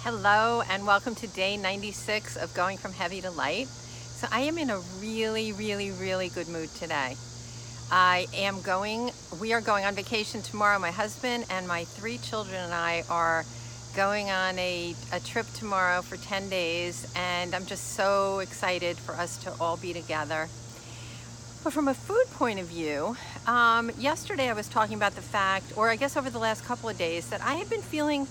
Hello and welcome to day 96 of Going from Heavy to Light. So I am in a really good mood today. We are going on vacation tomorrow. My husband and my 3 children and I are going on a trip tomorrow for 10 days, and I'm just so excited for us to all be together. But from a food point of view, yesterday I was talking about the fact, or I guess over the last couple of days, that I had been feeling,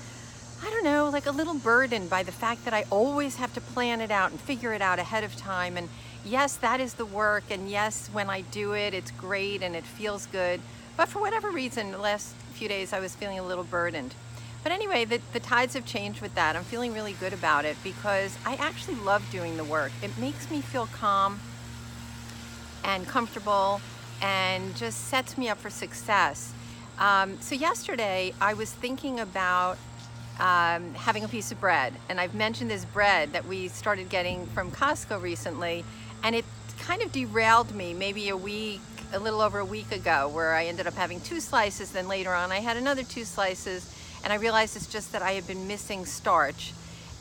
I don't know, like a little burdened by the fact that I always have to plan it out and figure it out ahead of time. And yes, that is the work. And yes, when I do it, it's great and it feels good. But for whatever reason, the last few days I was feeling a little burdened. But anyway, the tides have changed with that. I'm feeling really good about it because I actually love doing the work. It makes me feel calm and comfortable and just sets me up for success. So yesterday I was thinking about having a piece of bread, and I've mentioned this bread that we started getting from Costco recently, and it kind of derailed me maybe a little over a week ago, where I ended up having 2 slices. Then later on I had another 2 slices, and I realized it's just that I had been missing starch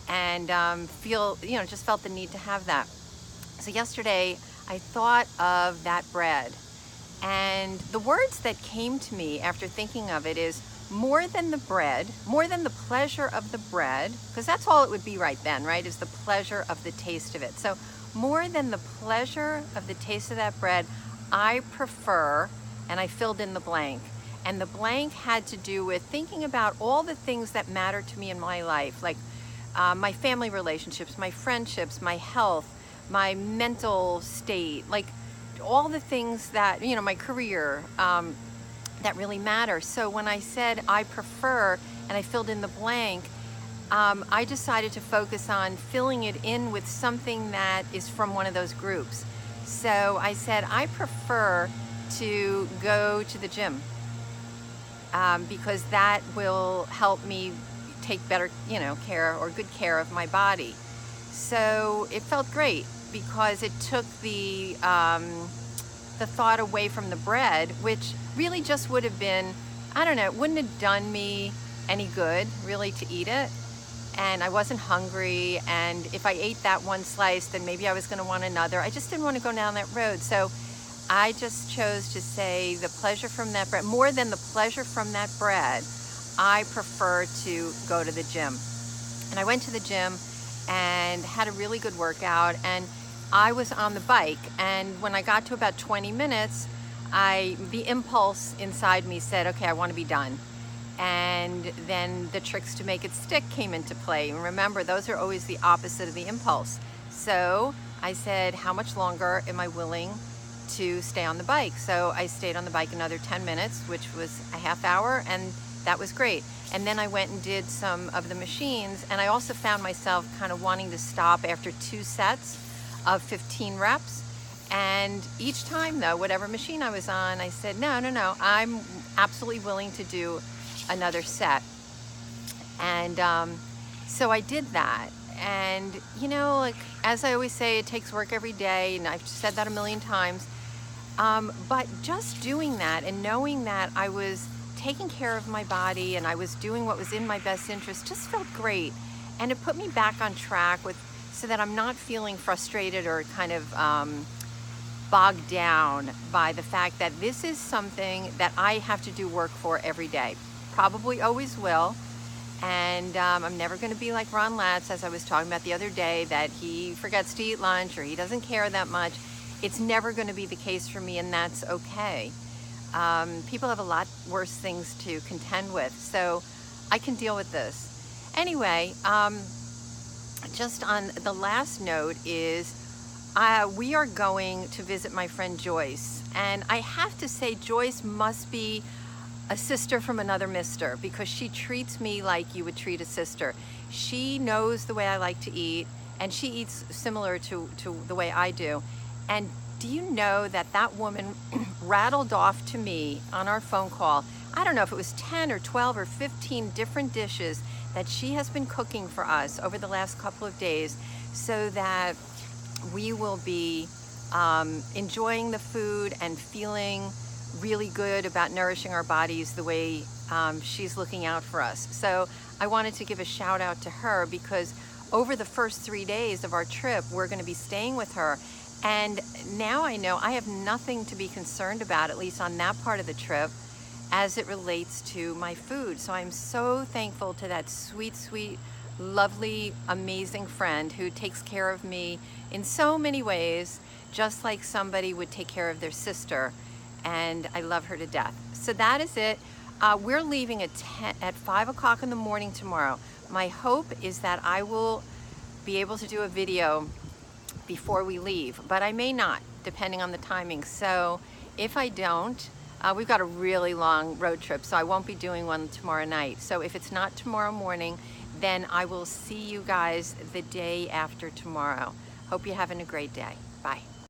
and just felt the need to have that. So yesterday I thought of that bread, and the words that came to me after thinking of it is, more than the bread, more than the pleasure of the bread, because that's all it would be right then, right, is the pleasure of the taste of it. So more than the pleasure of the taste of that bread, I prefer, and I filled in the blank. And the blank had to do with thinking about all the things that matter to me in my life, like my family relationships, my friendships, my health, my mental state, like all the things that, my career, that really matter. So when I said I prefer and I filled in the blank, I decided to focus on filling it in with something that is from one of those groups. So I said I prefer to go to the gym because that will help me take better, care or good care of my body. So it felt great because it took the thought away from the bread, which really just would have been, I don't know, it wouldn't have done me any good really to eat it. And I wasn't hungry, and if I ate that 1 slice, then maybe I was going to want another. I just didn't want to go down that road. So I just chose to say the pleasure from that bread, more than the pleasure from that bread, I prefer to go to the gym. And I went to the gym and had a really good workout, and I was on the bike, and when I got to about 20 minutes, the impulse inside me said, okay, I want to be done. And then the tricks to make it stick came into play. And remember, those are always the opposite of the impulse. So I said, how much longer am I willing to stay on the bike? So I stayed on the bike another 10 minutes, which was a half hour, and that was great. And then I went and did some of the machines, and I also found myself kind of wanting to stop after 2 sets of 15 reps. And each time, though, whatever machine I was on, I said, no, I'm absolutely willing to do another set. And so I did that. And, like, as I always say, it takes work every day, and I've said that a million times. But just doing that and knowing that I was taking care of my body and I was doing what was in my best interest just felt great. And it put me back on track so that I'm not feeling frustrated or kind of bogged down by the fact that this is something that I have to do work for every day. Probably always will. And I'm never going to be like Ron Latz, as I was talking about the other day, that he forgets to eat lunch or he doesn't care that much. It's never going to be the case for me, and that's okay. People have a lot worse things to contend with, so I can deal with this. Anyway, just on the last note is we are going to visit my friend Joyce, and I have to say Joyce must be a sister from another mister, because she treats me like you would treat a sister. She knows the way I like to eat, and she eats similar to the way I do. And do you know that woman rattled off to me on our phone call, I don't know if it was 10 or 12 or 15 different dishes that she has been cooking for us over the last couple of days, so that we will be enjoying the food and feeling really good about nourishing our bodies the way she's looking out for us. So I wanted to give a shout out to her, because over the first 3 days of our trip, we're going to be staying with her. And now I know I have nothing to be concerned about, at least on that part of the trip, as it relates to my food. So I'm so thankful to that sweet, sweet, lovely, amazing friend who takes care of me in so many ways, just like somebody would take care of their sister. And I love her to death. So that is it. We're leaving at 5 o'clock in the morning tomorrow. My hope is that I will be able to do a video before we leave, but I may not, depending on the timing. So if I don't, we've got a really long road trip, so I won't be doing one tomorrow night. So if it's not tomorrow morning, then I will see you guys the day after tomorrow. Hope you're having a great day. Bye.